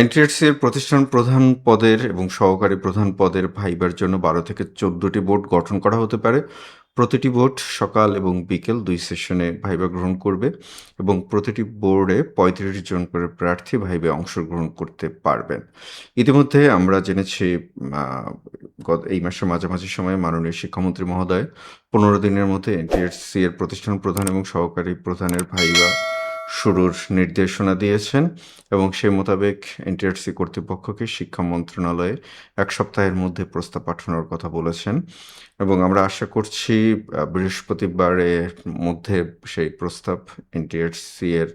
NTRC এর প্রতিষ্ঠান প্রধান পদের এবং সহকারী প্রধান পদের ভাইবার জন্য ১২ থেকে ১৪টি বোর্ড গঠন করা হতে পারে। প্রতিটি বোর্ড সকাল এবং বিকেল ২ সেশনে ভাইবা গ্রহণ করবে এবং প্রতিটি বোর্ডে ৩৫ জন করে প্রার্থী ভাইবায় অংশগ্রহণ করতে পারবেন। ইতিমধ্যে আমরা জেনেছি আ এই মাসের মাঝামাঝি সময়ে মাননীয় শিক্ষামন্ত্রী মহোদয় ১৫ দিনের মধ্যে এনটিআরসি এর প্রতিষ্ঠান প্রধান এবং সহকারী প্রধানের ভাইবা শুরুর নির্দেশনা দিয়েছেন এবং সেই মোতাবেক এনটিআরসি কর্তৃপক্ষকে শিক্ষা মন্ত্রণালয়ে ১ সপ্তাহের মধ্যে প্রস্তাব পাঠানোর কথা বলেছেন এবং আমরা আশা করছি বৃহস্পতিবারের মধ্যে সেই প্রস্তাব এনটিআরসি এর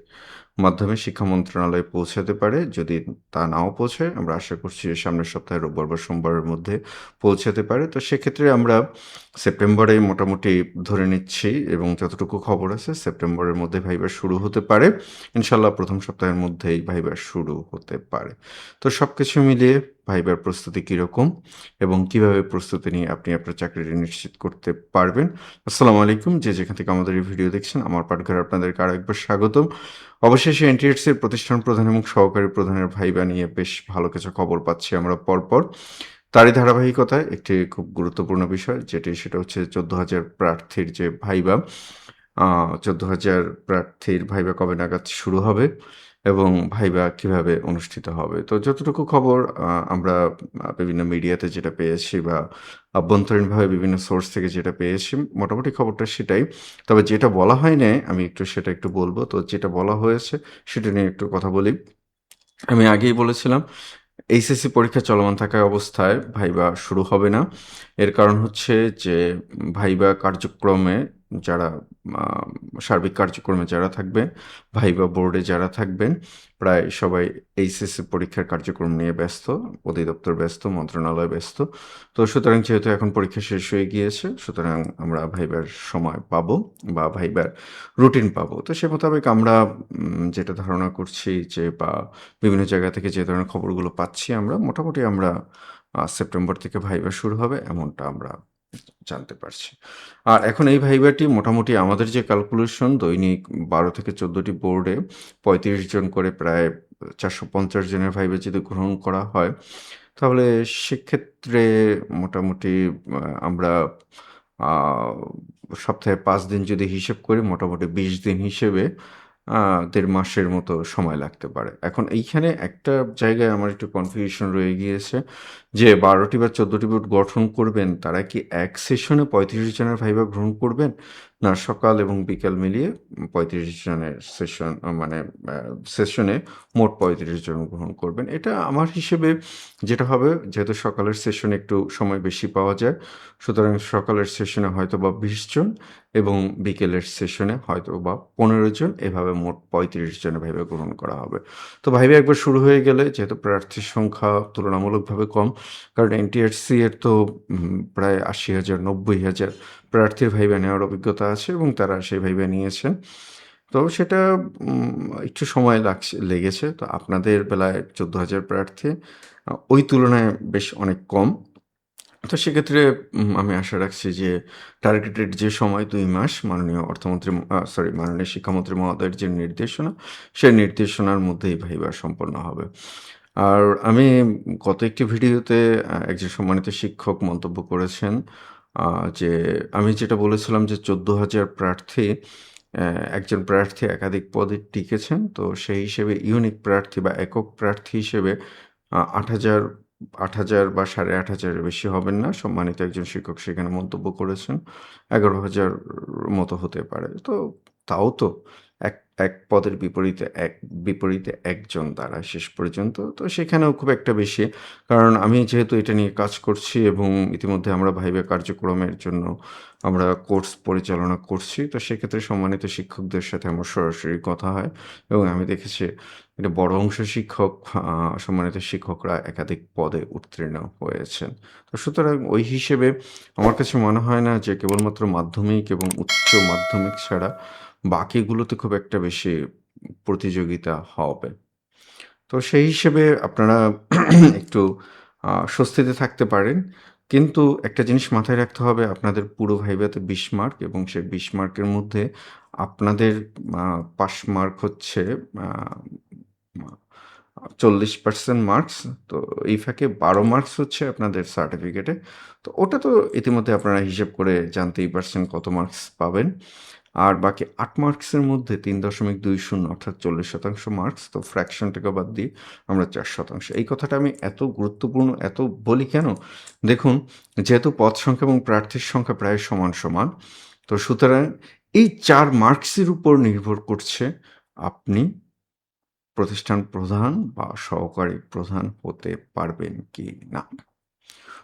মাধ্যমে শিক্ষা মন্ত্রণালয়ে পৌঁছাতে পারে। যদি তা নাও পৌঁছায়, আমরা আশা করছি যে সামনের সপ্তাহে রোববার বা সোমবারের মধ্যে পৌঁছাতে পারে। তো সেক্ষেত্রে আমরা সেপ্টেম্বরেই মোটামুটি ধরে নিচ্ছি এবং যতটুকু খবর আছে সেপ্টেম্বরের মধ্যে ভাইবা শুরু হতে পারে। ইনশাআল্লাহ ১ম সপ্তাহের মধ্যেই ভাইবা শুরু হতে পারে। তো সবকিছু মিলিয়ে ভাইবার প্রস্তুতি কিরকম এবং কিভাবে প্রস্তুতি নিয়ে আপনি আপনার চাকরিটি নিশ্চিত করতে পারবেন? আসসালামু আলাইকুম। যে যেখান থেকে আমাদের এই ভিডিও দেখছেন, আমার পাঠঘরে আপনাদেরকে আরেকবার স্বাগতম। অবশেষে এনটিআরসির প্রতিষ্ঠান প্রধান এবং সহকারী প্রধানের ভাইবা নিয়ে বেশ ভালো কিছু খবর পাচ্ছি আমরা পরপর। তারই ধারাবাহিকতায় একটি খুব গুরুত্বপূর্ণ বিষয় সেটা হচ্ছে ১৪,০০০ প্রার্থীর যে ভাইবা, ১৪,০০০ প্রার্থীর ভাইবা কবে নাগাদ শুরু হবে এবং ভাইবা কিভাবে অনুষ্ঠিত হবে। তো যতটুকু খবর আমরা বিভিন্ন মিডিয়াতে যেটা পেয়েছি বা আভ্যন্তরীণভাবে বিভিন্ন সোর্স থেকে যেটা পেয়েছি, মোটামুটি খবরটা সেটাই। তবে যেটা বলা হয় নাই, আমি সেটা একটু বলব। তো যেটা বলা হয়েছে সেটা নিয়ে একটু কথা বলি। আমি আগেই বলেছিলাম এইচএসসি পরীক্ষা চলমান থাকা অবস্থায় ভাইবা শুরু হবে না। এর কারণ হচ্ছে যে ভাইবা কার্যক্রমে যারা আ সার্বিক কার্যক্রমে যারা থাকবেন, ভাইবা বোর্ডে যারা থাকবেন, প্রায় সবাই এইচএসসি পরীক্ষার কার্যক্রম নিয়ে ব্যস্ত। অধিদপ্তর ব্যস্ত, মন্ত্রণালয় ব্যস্ত। তো সুতরাং যেহেতু এখন পরীক্ষা শেষ হয়ে গিয়েছে, সুতরাং আমরা ভাইবার সময় পাবো বা ভাইবার রুটিন পাবো। তো সে মোতাবেক আমরা যেটা ধারণা করছি যে বা বিভিন্ন জায়গা থেকে যে ধরনের খবরগুলো পাচ্ছি আমরা, মোটামুটি আমরা সেপ্টেম্বর থেকে ভাইবা শুরু হবে এমনটা আমরা জানতে পারছি। আর এখন এই ভাইবাটি মোটামুটি আমাদের যে ক্যালকুলেশন দৈনিক ১২ থেকে ১৪ টি বোর্ডে ৩৫ জন করে প্রায় ৪৫০ জনের ভাইবা যদি গ্রহণ করা হয়, তাহলে সেক্ষেত্রে মোটামুটি আমরা আ সপ্তাহে ৫ দিন যদি হিসেব করি মোটামুটি ২০ দিন হিসেবে ১.৫ মাসের মতো সময় লাগতে পারে। এখন এইখানে একটা জায়গায় আমার একটু কনফিউশন রয়ে গিয়েছে যে ১২ টি বা ১৪ টি বোর্ড গঠন করবেন, তারা কি এক সেশনে ৩৫ জনের ভাইবা গ্রহণ করবেন? না সকাল এবং বিকাল মিলিয়ে ৩৫ জনের সেশন মানে সেশনে মোট ৩৫ জন গ্রহণ করবেন। এটা আমার হিসেবে যেটা হবে, যেহেতু সকালের সেশনে একটু সময় বেশি পাওয়া যায়, সুতরাং সকালের সেশনে হয়তোবা ২০ জন এবং বিকেলের সেশনে হয়তোবা ১৫ জন, এভাবে মোট ৩৫ জনের ভাইবা গ্রহণ করা হবে। তো ভাইবা একবার শুরু হয়ে গেলে যেহেতু প্রার্থীর সংখ্যা তুলনামূলকভাবে কম, কারণ এনটিআরসি এর তো প্রায় ৮০,০০০ ৯০,০০০ প্রার্থীর ভাইবা নেওয়ার অভিজ্ঞতা আছে এবং তারা সেই ভাইবা নিয়েছেন। তো সেটা একটু সময় লেগেছে। তো আপনাদের বেলায় ১৪,০০০ প্রার্থী ওই তুলনায় বেশ অনেক কম। তো সেক্ষেত্রে আমি আশা রাখছি যে টার্গেটেড যে সময় ২ মাস মাননীয় অর্থমন্ত্রী মাননীয় শিক্ষামন্ত্রী মহোদয়ের যে নির্দেশনা, সেই নির্দেশনার মধ্যেই ভাইবা সম্পন্ন হবে। আর আমি গত একটি ভিডিওতে একজন সম্মানিত শিক্ষক মন্তব্য করেছেন আ যে আমি যেটা বলেছিলাম যে ১৪,০০০ প্রার্থী, অ্যা একজন প্রার্থী একাধিক পদে টিকেছেন। তো সেই হিসেবে ইউনিক প্রার্থী বা একক প্রার্থী হিসেবে ৮,০০০ ৮,০০০ বা ৮,৫০০ এর বেশি হবেন না। সম্মানিত একজন শিক্ষক সেখানে মন্তব্য করেছেন। ১১,০০০ মতো হতে পারে। তো তাও তো এক এক পদের বিপরীতে একজন দাঁড়ায় শেষ পর্যন্ত। তো সেখানেও খুব একটা বেশি। কারণ আমি যেহেতু এটা নিয়ে কাজ করছি এবং ইতিমধ্যে আমরা ভাইবা কার্যক্রমের জন্য আমরা কোর্স পরিচালনা করছি। তো সেক্ষেত্রে সম্মানিত শিক্ষকদের সাথে আমার সরাসরি কথা হয় এবং আমি দেখেছি একটা বড় অংশ শিক্ষক, সম্মানিত শিক্ষকরা একাধিক পদে উত্তীর্ণ হয়েছেন। তো সুতরাং ওই হিসেবে আমার কাছে মনে হয় না যে কেবলমাত্র মাধ্যমিক এবং উচ্চ মাধ্যমিক ছাড়া বাকিগুলোতে খুব একটা বেশি প্রতিযোগিতা হবে। তো সেই হিসেবে আপনারা একটু স্বস্তিতে থাকতে পারেন। কিন্তু একটা জিনিস মাথায় রাখতে হবে, আপনাদের পুরো ভাইভাতে ২০ মার্ক এবং সেই ২০ মার্কের মধ্যে আপনাদের আ পাস মার্ক হচ্ছে আ মা 40% মার্কস। তো এই ফাঁকে 12 মার্কস হচ্ছে আপনাদের সার্টিফিকেটে। তো ওটা তো ইতিমধ্যে আপনারা হিসেব করে জানতেই পারছেন কত মার্কস পাবেন। আর বাকি 8 মার্কসের মধ্যে 3.20 অর্থাৎ 40% মার্কস, তো ফ্র্যাকশনটাকে বাদ দিয়ে আমরা 4%। এই কথাটা আমি এত গুরুত্বপূর্ণ এত বলি কেন? দেখুন, যেহেতু পদ সংখ্যা এবং প্রার্থীর সংখ্যা প্রায় সমান, সমান, তো সুতরাং এই 4 মার্কসের উপর নির্ভর করছে আপনি প্রতিষ্ঠান প্রধান বা সহকারী প্রধান হতে পারবেন কি না।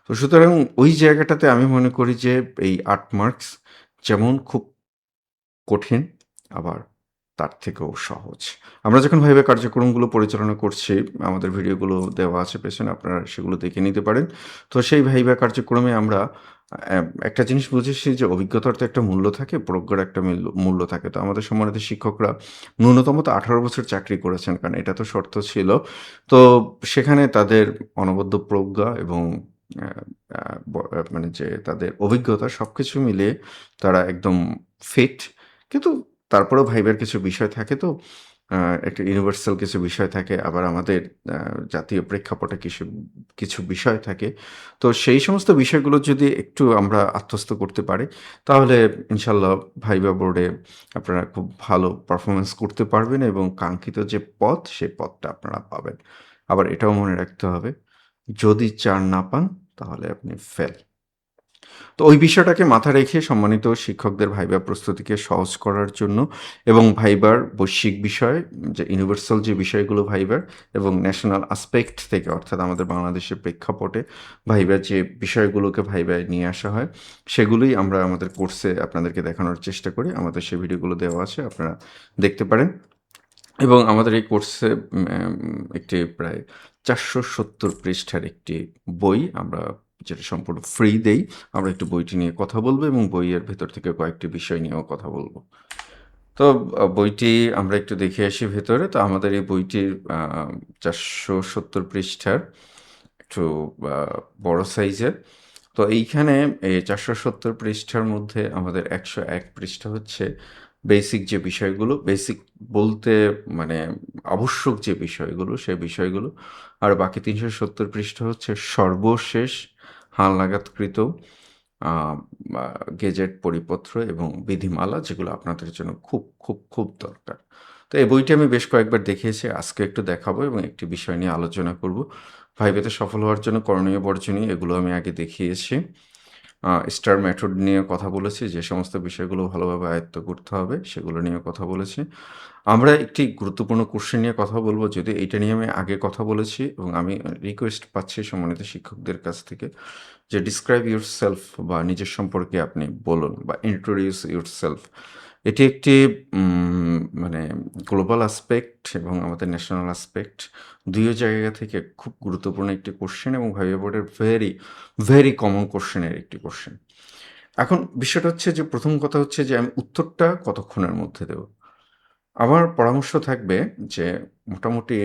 তো সুতরাং ওই জায়গাটাতে আমি মনে করি যে এই 8 মার্কস যেমন খুব কঠিন, আবার তার থেকেও সহজ। আমরা যখন ভাইভা কার্যক্রমগুলো পরিচালনা করছি, আমাদের ভিডিওগুলো দেওয়া আছে পেছনে, আপনারা সেগুলো দেখে নিতে পারেন। তো সেই ভাইভা কার্যক্রমে আমরা অ্যা একটা জিনিস বুঝেছি যে অভিজ্ঞতার তো একটা মূল্য থাকে, প্রজ্ঞার একটা মূল্য থাকে। তো আমাদের সম্মানিত শিক্ষকরা ন্যূনতম তো 18 বছর চাকরি করেছেন, কারণ এটা তো শর্ত ছিল। তো সেখানে তাদের অনবদ্য প্রজ্ঞা এবং অ্যা অ্যা মানে যে তাদের অভিজ্ঞতা সবকিছু মিলিয়ে তারা একদম ফিট। কিন্তু তারপরেও ভাইবার কিছু বিষয় থাকে তো, আ একটা ইউনিভার্সাল কিছু বিষয় থাকে। আবার আমাদের আ জাতীয় প্রেক্ষাপটে কিছু বিষয় থাকে। তো সেই সমস্ত বিষয়গুলো যদি একটু আমরা আত্মস্থ করতে পারি, তাহলে ইনশাআল্লাহ ভাইবা বোর্ডে আপনারা খুব ভালো পারফরম্যান্স করতে পারবেন এবং কাঙ্ক্ষিত যে পদ, সেই পদটা আপনারা পাবেন। আবার এটাও মনে রাখতে হবে, যদি ৪ না পান, তাহলে আপনি ফেল। তো ওই বিষয়টাকে মাথায় রেখে সম্মানিত শিক্ষকদের ভাইবা প্রস্তুতিকে সহজ করার জন্য এবং ভাইবার বৈশ্বিক বিষয়, যে ইউনিভার্সাল যে বিষয়গুলো ভাইবার এবং ন্যাশনাল আসপেক্ট থেকে, অর্থাৎ আমাদের বাংলাদেশের প্রেক্ষাপটে ভাইবার যে বিষয়গুলোকে ভাইবায় নিয়ে আসা হয়, সেগুলোই আমরা আমাদের কোর্সে আপনাদেরকে দেখানোর চেষ্টা করি। আমাদের সেই ভিডিওগুলো দেওয়া আছে, আপনারা দেখতে পারেন। এবং আমাদের এই কোর্সে একটি প্রায় ৪৭০ পৃষ্ঠার একটি বই আমরা, যেটা সম্পূর্ণ ফ্রি দেই। আমরা একটু বইটি নিয়ে কথা বলব এবং বইয়ের ভেতর থেকে কয়েকটি বিষয় নিয়েও কথা বলব। তো বইটি আমরা একটু দেখে আসি ভেতরে। তো আমাদের এই বইটির ৪৭০ পৃষ্ঠার, একটু আ বড় সাইজের। তো এইখানে এই ৪৭০ পৃষ্ঠার মধ্যে আমাদের ১০১ পৃষ্ঠা হচ্ছে বেসিক যে বিষয়গুলো, বেসিক বলতে মানে আবশ্যক যে বিষয়গুলো, সে বিষয়গুলো। আর বাকি ৩৭০ পৃষ্ঠা হচ্ছে সর্বশেষ হালনাগাদকৃত আ আ গেজেট পরিপত্র এবং বিধিমালা, যেগুলো আপনাদের জন্য খুব, খুব, খুব দরকার। তো এই বইটি আমি বেশ কয়েকবার দেখিয়েছি। আজকে একটু দেখাবো এবং একটি বিষয় নিয়ে আলোচনা করব। ভাইভাতে সফল হওয়ার জন্য করণীয় বর্জনীয় এগুলো আমি আগে দেখিয়েছি। স্টার মেথড নিয়ে কথা বলেছি, যে সমস্ত বিষয়গুলো ভালোভাবে আয়ত্ত করতে হবে সেগুলো নিয়ে কথা বলেছি। আমরা একটি গুরুত্বপূর্ণ কোশ্চেন নিয়ে কথা বলব, যদিও এইটা নিয়ে আমি আগে কথা বলেছি এবং আমি রিকোয়েস্ট পাচ্ছি সম্মানিত শিক্ষকদের কাছ থেকে যে ডিসক্রাইব ইউরসেলফ বা নিজের সম্পর্কে আপনি বলুন বা ইন্ট্রোডিউস ইউরসেলফ। এটি একটি মানে গ্লোবাল অ্যাসপেক্ট এবং আমাদের ন্যাশনাল অ্যাসপেক্ট ২ জায়গা থেকে খুব গুরুত্বপূর্ণ একটি কোশ্চেন এবং ভাইভা বোর্ডের ভেরি, ভেরি কমন কোশ্চেনের একটি কোশ্চেন। এখন বিষয়টা হচ্ছে যে ১ম কথা হচ্ছে যে আমি উত্তরটা কতক্ষণের মধ্যে দেব? আমার পরামর্শ থাকবে যে মোটামুটি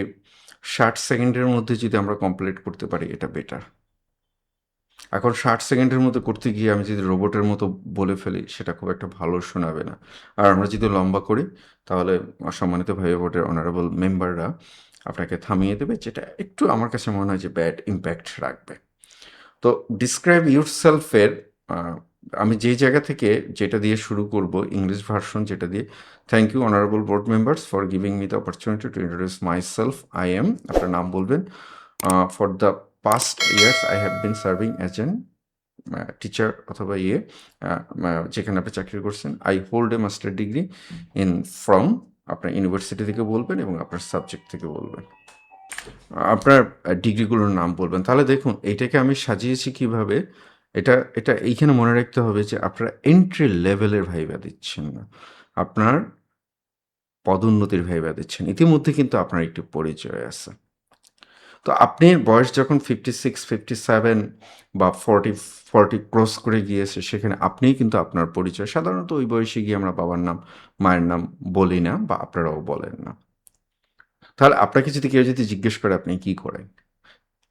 ৬০ সেকেন্ডের মধ্যে যদি আমরা কমপ্লিট করতে পারি, এটা বেটার। এখন ৬০ সেকেন্ডের মধ্যে করতে গিয়ে আমি যদি রোবটের মতো বলে ফেলি, সেটা খুব একটা ভালো শোনাবে না। আর আমরা যদি লম্বা করি, তাহলে সম্মানিত ভাইভা বোর্ডের অনারেবল মেম্বাররা আপনাকে থামিয়ে দেবে, যেটা একটু আমার কাছে মনে হয় যে ব্যাড ইমপ্যাক্ট রাখবে। তো ডিসক্রাইব ইউরসেলফ এর আ আমি যেই জায়গা থেকে যেটা দিয়ে শুরু করব, ইংলিশ ভার্সন যেটা দিয়ে, thank you honourable board members for giving me the opportunity to introduce myself. I am, আপনার নাম বলবেন। For the past years I have been serving as an teacher অথবা যেখানে আপনি চাকরি করছেন। I hold a master degree in from, আপনার university থেকে বলবেন এবং আপনার সাবজেক্ট থেকে বলবেন। আপনার ডিগ্রিগুলোর নাম বলবেন। তাহলে দেখুন এইটাকে আমি সাজিয়েছি কিভাবে? এটা এটা এইখানে মনে রাখতে হবে যে আপনারা এন্ট্রি লেভেলের ভাইভা দিচ্ছেন না। আপনার পদোন্নতির ভাইভা দিচ্ছেন। ইতিমধ্যে কিন্তু আপনার একটি পরিচয় আছে। তো আপনি বয়স যখন 56, 57 বা 40 ক্রস করে গিয়েছে, সেখানে আপনিই কিন্তু আপনার পরিচয়। সাধারণত ওই বয়সে গিয়ে আমরা বাবার নাম, মায়ের নাম বলি না বা আপনারাও বলেন না। তাহলে আপনাকে যদি কেউ যদি জিজ্ঞেস করে আপনি কি করেন?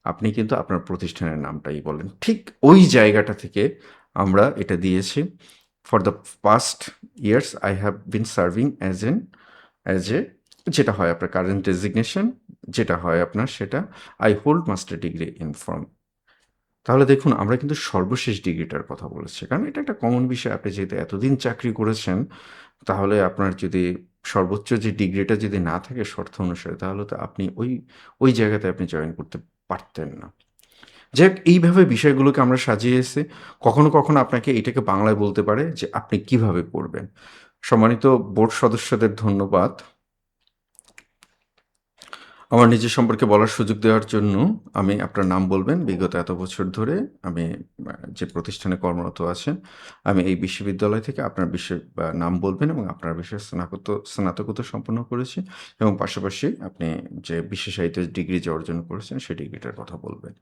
আপনি কিন্তু আপনার প্রতিষ্ঠানের নামটাই বলেন। ঠিক ওই জায়গাটা থেকে আমরা এটা দিয়েছি। For the past years I have been serving as a যেটা হয় আপনার কারেন্ট ডেজিগনেশন, যেটা হয় আপনার সেটা I hold master degree in from. তাহলে দেখুন আমরা কিন্তু সর্বশেষ ডিগ্রিটার কথা বলেছি। কারণ এটা একটা কমন বিষয়। আপনি যেহেতু এতদিন চাকরি করেছেন, তাহলে আপনার যদি সর্বোচ্চ যে ডিগ্রিটা যদি না থাকে শর্ত অনুসারে, তাহলে তো আপনি ওই জায়গাতে আপনি জয়েন করতে পারতেন না। যাই হোক, এইভাবে বিষয়গুলোকে আমরা সাজিয়েছি। কখনো, কখনো আপনাকে এটাকে বাংলায় বলতে পারে যে আপনি কিভাবে করবেন। সম্মানিত বোর্ড সদস্যদের ধন্যবাদ। আমার নিজের সম্পর্কে বলার সুযোগ দেওয়ার জন্য। আমি আপনার নাম বলবেন। বিগত এত বছর ধরে আমি যে প্রতিষ্ঠানে কর্মরত আছেন, আমি এই বিশ্ববিদ্যালয় থেকে আপনার নাম বলবেন এবং আপনার বিষয়ে স্নাতকোত্তর সম্পন্ন করেছি এবং পাশাপাশি আপনি যে বিশেষায়িত ডিগ্রি যে অর্জন করেছেন, সেই ডিগ্রিটার কথা বলবেন।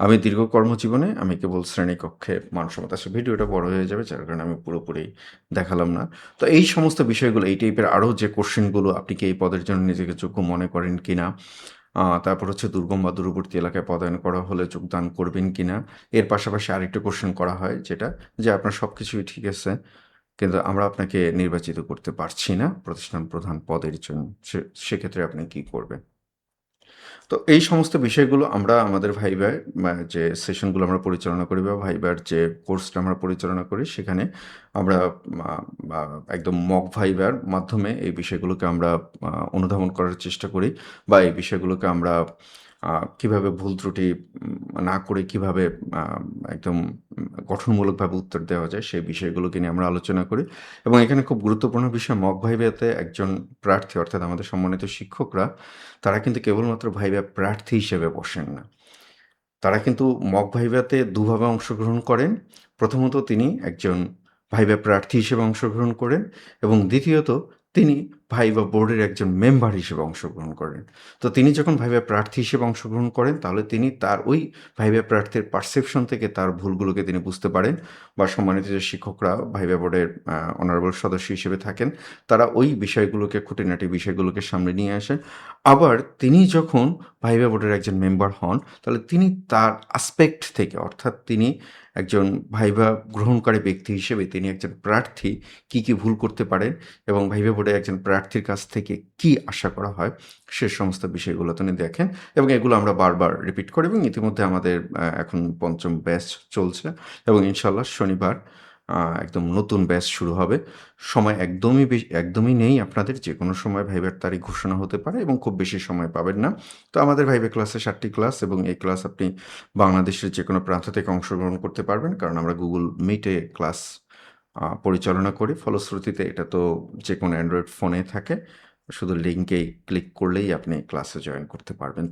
আমি দীর্ঘ কর্মজীবনে আমি কেবল শ্রেণীকক্ষে মানসম্মত, আসলে ভিডিওটা বড় হয়ে যাবে, যার কারণে আমি পুরোপুরি দেখালাম না। তো এই সমস্ত বিষয়গুলো, এই টাইপের আরও যে কোশ্চেনগুলো, আপনি কি এই পদের জন্য নিজেকে যোগ্য মনে করেন কিনা? তারপর হচ্ছে দুর্গম বা দূরবর্তী এলাকায় পদায়ন করা হলে যোগদান করবেন কিনা? এর পাশাপাশি আরেকটা কোশ্চেন করা হয় যেটা, যে আপনার সবকিছুই ঠিক আছে, কিন্তু আমরা আপনাকে নির্বাচিত করতে পারছি না প্রতিষ্ঠান প্রধান পদের জন্য। সেক্ষেত্রে আপনি কি করবেন? তো এই সমস্ত বিষয়গুলো আমরা আমাদের ভাইভায় যে সেশনগুলো আমরা পরিচালনা করি বা ভাইবার যে কোর্সটা আমরা পরিচালনা করি, সেখানে আমরা আ আ একদম মক ভাইবার মাধ্যমে এই বিষয়গুলোকে আমরা অনুধাবন করার চেষ্টা করি বা এই বিষয়গুলোকে আমরা কিভাবে ভুল ত্রুটি না করে কিভাবে আ একদম গঠনমূলকভাবে উত্তর দেওয়া যায়, সেই বিষয়গুলোকে নিয়ে আমরা আলোচনা করি এবং এখানে খুব গুরুত্বপূর্ণ বিষয়, মক ভাইভাতে একজন প্রার্থী অর্থাৎ আমাদের সম্মানিত শিক্ষকরা, তারা কিন্তু কেবলমাত্র ভাইভা প্রার্থী হিসেবে বসেন না। তারা কিন্তু মক ভাইভাতে দুভাবে অংশগ্রহণ করেন। প্রথমত তিনি একজন ভাইভা প্রার্থী হিসেবে অংশগ্রহণ করেন এবং দ্বিতীয়ত তিনি ভাইভা বোর্ডের একজন মেম্বার হিসেবে অংশগ্রহণ করেন। তো তিনি যখন ভাইভা প্রার্থী হিসেবে অংশগ্রহণ করেন, তাহলে তিনি তার ওই ভাইভা প্রার্থীর পারসেপশন থেকে তার ভুলগুলোকে তিনি বুঝতে পারেন বা সম্মানিত যে শিক্ষকরা ভাইভা বোর্ডের অনারেবল সদস্য হিসেবে থাকেন, তারা ওই বিষয়গুলোকে, খুঁটিনাটি বিষয়গুলোকে সামনে নিয়ে আসেন। আবার তিনি যখন ভাইভা বোর্ডের একজন মেম্বার হন, তাহলে তিনি তার অ্যাসপেক্ট থেকে, অর্থাৎ তিনি একজন ভাইভা গ্রহণকারী ব্যক্তি হিসেবে তিনি একজন প্রার্থী কি ভুল করতে পারেন এবং ভাইভা বোর্ডে একজন প্রার্থীর কাছ থেকে কি আশা করা হয়, সে সমস্ত বিষয়গুলো তিনি দেখেন এবং এগুলো আমরা বারবার রিপিট করি এবং ইতিমধ্যে আমাদের এখন ৫ম ব্যাচ চলছে এবং ইনশাআল্লাহ শনিবার একদম নতুন ব্যাচ শুরু হবে। সময় একদমই নেই আপনাদের। যেকোনো সময় ভাইবার তারিখ ঘোষণা হতে পারে এবং খুব বেশি সময় পাবেন না। তো আমাদের ভাইবা ক্লাসে ৭ টি ক্লাস এবং এই ক্লাস আপনি বাংলাদেশের যেকোনো প্রান্ত থেকে অংশগ্রহণ করতে পারবেন। কারণ আমরা Google Meet-এ ক্লাস পরিচালনা করি। ফলশ্রুতিতে এটা তো যেকোনো অ্যান্ড্রয়েড ফোনে থাকে। শুধু লিংকে ক্লিক করলেই আপনি ক্লাসে জয়েন করতে পারবেন।